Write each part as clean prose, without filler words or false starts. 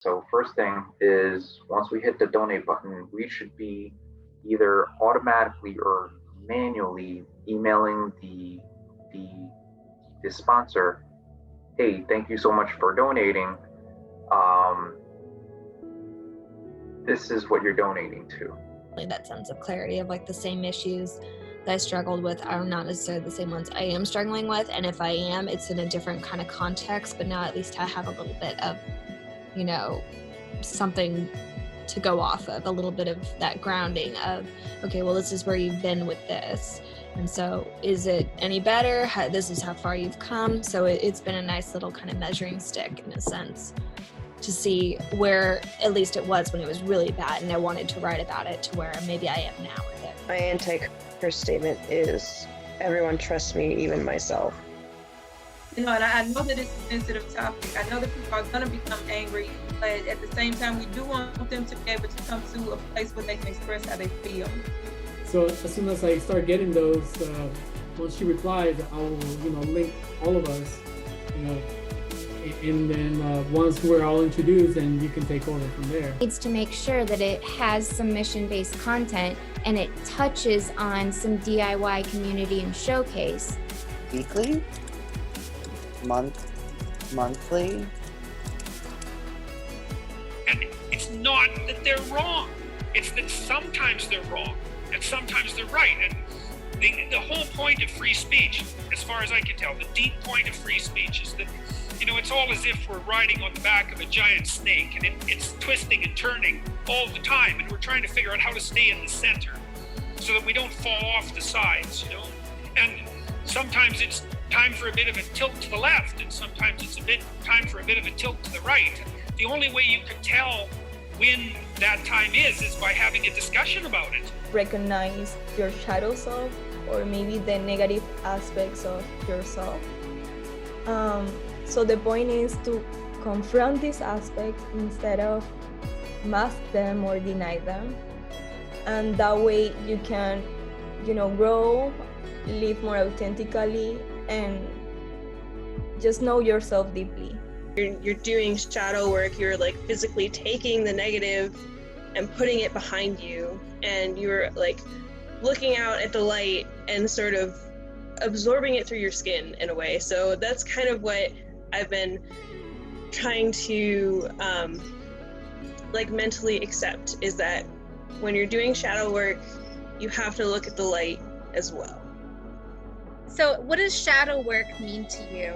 So first thing is once we hit the donate button, we should be either automatically or manually emailing the the sponsor, hey, thank you so much for donating. Um, this is what you're donating to. That sense of clarity of like the same issues that I struggled with are not necessarily the same ones I am struggling with. And if I am, it's in a different kind of context, but now at least I have a little bit of, you know, something to go off of, a little bit of that grounding of, okay, well, this is where you've been with this. And so is it any better? This is how far you've come. So it's been a nice little kind of measuring stick in a sense to see where at least it was when it was really bad and I wanted to write about it to where maybe I am now with it. My anti-curse statement is everyone trusts me, even myself. You know, and I know that it's a sensitive topic. I know that people are going to become angry, but at the same time, we do want them to be able to come to a place where they can express how they feel. So as soon as I start getting those, once she replies, I will, link all of us, and then once we're all introduced, then you can take over from there. Needs to make sure that it has some mission-based content and it touches on some DIY community and showcase. Weekly? Monthly? And it's not that they're wrong. It's that sometimes they're wrong and sometimes they're right. And the whole point of free speech, as far as I can tell, the deep point of free speech is that, it's all as if we're riding on the back of a giant snake and it's twisting and turning all the time. And we're trying to figure out how to stay in the center so that we don't fall off the sides, And sometimes it's time for a bit of a tilt to the left, and sometimes it's time for a bit of a tilt to the right. The only way you can tell when that time is by having a discussion about it. Recognize your shadow self, or maybe the negative aspects of yourself. So the point is to confront these aspects instead of mask them or deny them. And that way you can, grow, live more authentically, and just know yourself deeply. You're doing shadow work, you're like physically taking the negative and putting it behind you, and you're like looking out at the light and sort of absorbing it through your skin in a way. So that's kind of what I've been trying to mentally accept, is that when you're doing shadow work, you have to look at the light as well. So what does shadow work mean to you?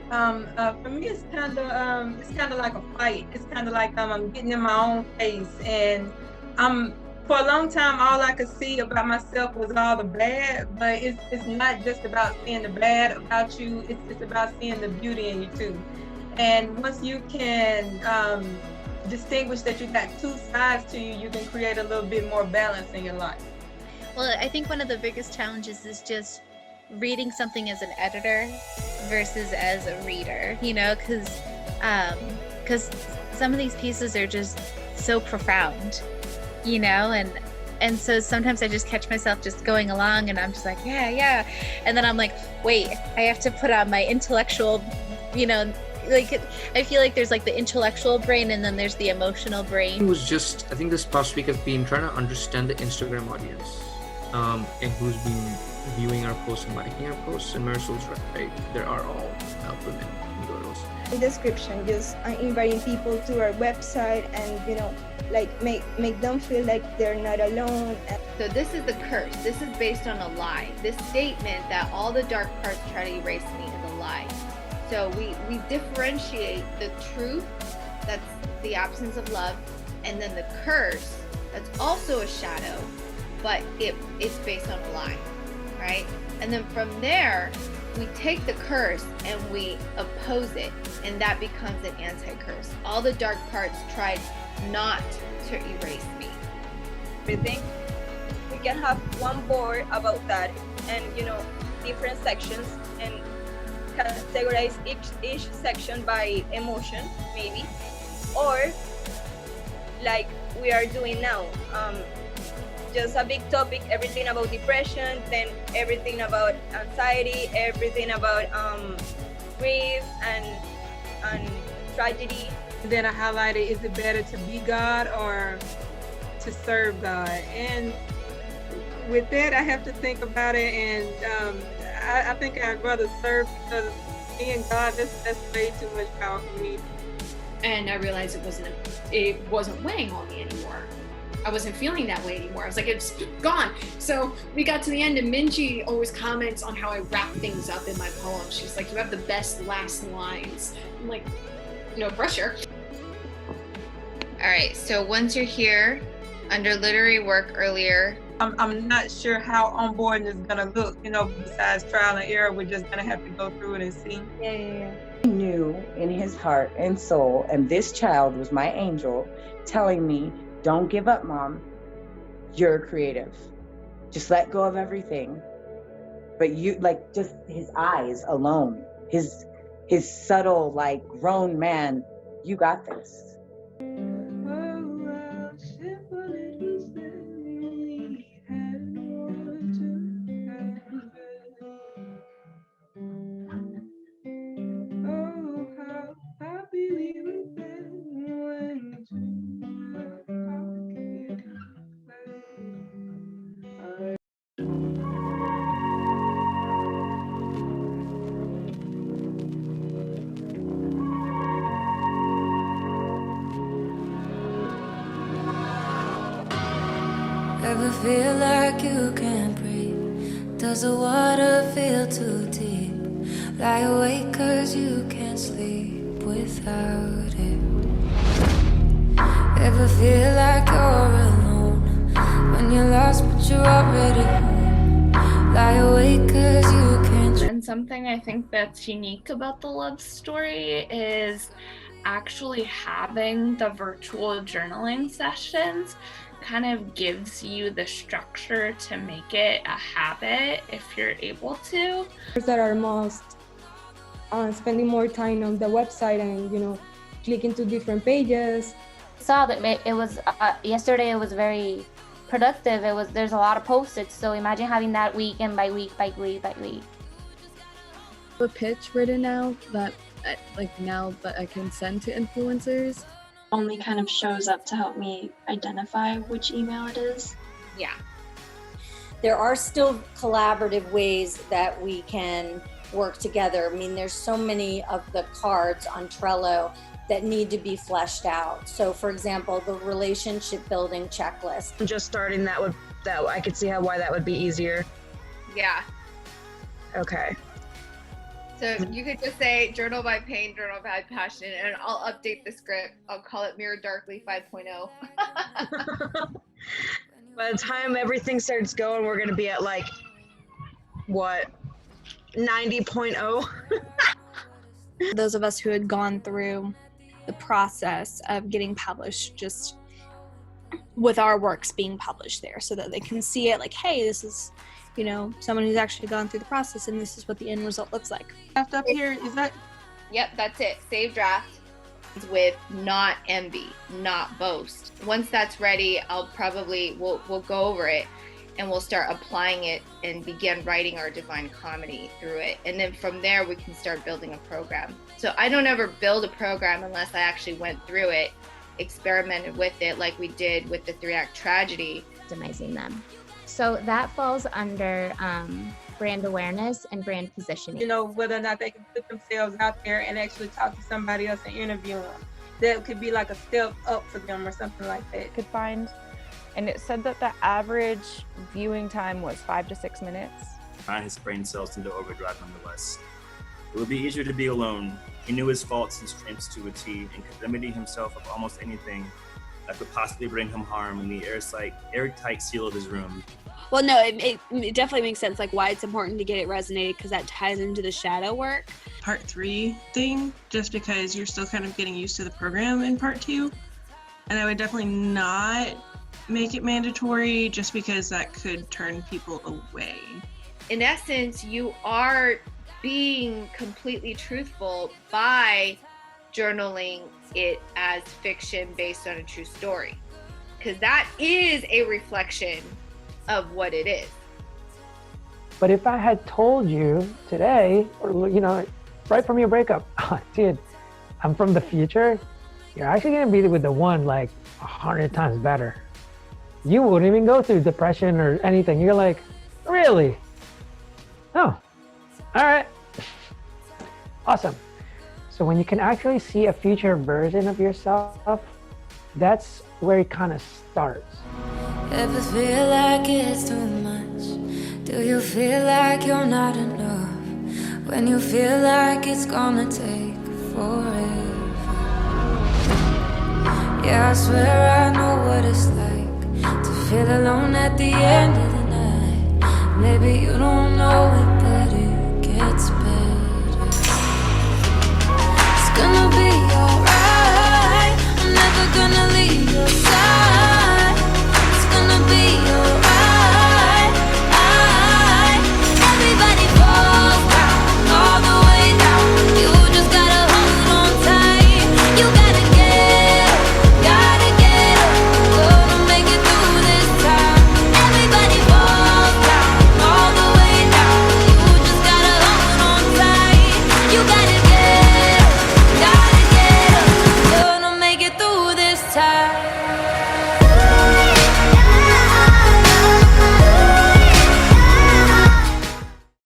For me, it's kind of like a fight. It's kind of like I'm getting in my own face, and for a long time, all I could see about myself was all the bad. But it's not just about seeing the bad about you. It's about seeing the beauty in you too. And once you can distinguish that you got two sides to you, you can create a little bit more balance in your life. Well, I think one of the biggest challenges is just reading something as an editor versus as a reader, because some of these pieces are just so profound, and so sometimes I just catch myself just going along and I'm just like, yeah. And then I'm like, wait, I have to put on my intellectual, I feel like there's like the intellectual brain and then there's the emotional brain. It was just, I think this past week I've been trying to understand the Instagram audience and who's been viewing our posts and liking our posts. And Marisol's right, there are all women and girls. In the description, just inviting people to our website and make them feel like they're not alone. So this is the curse. This is based on a lie. This statement that all the dark parts try to erase me is a lie. So we differentiate the truth, that's the absence of love, and then the curse, that's also a shadow, but it's based on a lie, right? And then from there, we take the curse and we oppose it, and that becomes an anti-curse. All the dark parts tried not to erase me. I think we can have one board about that, and different sections, and categorize each section by emotion, maybe, or like we are doing now, just a big topic, everything about depression, then everything about anxiety, everything about grief and tragedy, And then I highlighted, is it better to be God or to serve God? And with that, I have to think about it, and I think I'd rather serve, because being God, that's way too much power for me. And I realized it wasn't weighing on me anymore. I wasn't feeling that way anymore. I was like, it's gone. So we got to the end, and Minji always comments on how I wrap things up in my poem. She's like, you have the best last lines. I'm like, no pressure. All right, so once you're here, under literary work earlier, I'm not sure how onboarding is gonna look, besides trial and error. We're just gonna have to go through it and see. Yeah. He knew in his heart and soul, and this child was my angel, telling me, don't give up, Mom. You're creative. Just let go of everything. But you, like, just his eyes alone, his subtle, like, grown man, you got this. Ever feel like you can't breathe? Does the water feel too deep? Lie awake 'cause you can't sleep without it. Ever feel like you're alone when you're lost but you're already home? Lie awake 'cause you can't. And something I think that's unique about the love story is actually having the virtual journaling sessions kind of gives you the structure to make it a habit if you're able to. That are most spending more time on the website and clicking to different pages. Saw that it was yesterday. It was very productive. There's a lot of post-its. So imagine having that week and by week. A pitch written out that now that I can send to influencers. Only kind of shows up to help me identify which email it is. Yeah. There are still collaborative ways that we can work together. I mean, there's so many of the cards on Trello that need to be fleshed out. So for example, the relationship building checklist. Just starting that I could see why that would be easier. Yeah. Okay. So you could just say journal by pain, journal by passion, and I'll update the script. I'll call it Mirror Darkly 5.0. By the time everything starts going, we're gonna be at 90.0? Those of us who had gone through the process of getting published, just with our works being published there, so that they can see it like, hey, this is someone who's actually gone through the process, and this is what the end result looks like. Draft up here, is that? Yep, that's it. Save draft with not envy, not boast. Once that's ready, we'll go over it, and we'll start applying it and begin writing our Divine Comedy through it. And then from there, we can start building a program. So I don't ever build a program unless I actually went through it, experimented with it like we did with the 3-act tragedy. Optimizing them. So that falls under brand awareness and brand positioning. Whether or not they can put themselves out there and actually talk to somebody else and interview them. That could be like a step up for them or something like that. Could find, and it said that the average viewing time was 5 to 6 minutes. His brain cells into overdrive nonetheless. It would be easier to be alone. He knew his faults and strengths to a T and could remedy himself of almost anything that could possibly bring him harm in the airtight seal of his room. Well, no, it definitely makes sense, why it's important to get it resonated, because that ties into the shadow work. Part 3 thing, just because you're still kind of getting used to the program in part 2. And I would definitely not make it mandatory, just because that could turn people away. In essence, you are being completely truthful by journaling it as fiction based on a true story, because that is a reflection of what it is. But if I had told you today, or right from your breakup, dude, I'm from the future, you're actually gonna be with the one like 100 times better. You wouldn't even go through depression or anything. You're like, really? Oh, all right. Awesome. So when you can actually see a future version of yourself, that's where it kind of starts. Ever feel like it's too much? Do you feel like you're not enough? When you feel like it's gonna take forever? Yeah, I swear I know what it's like to feel alone at the end of the night. Maybe you don't know it,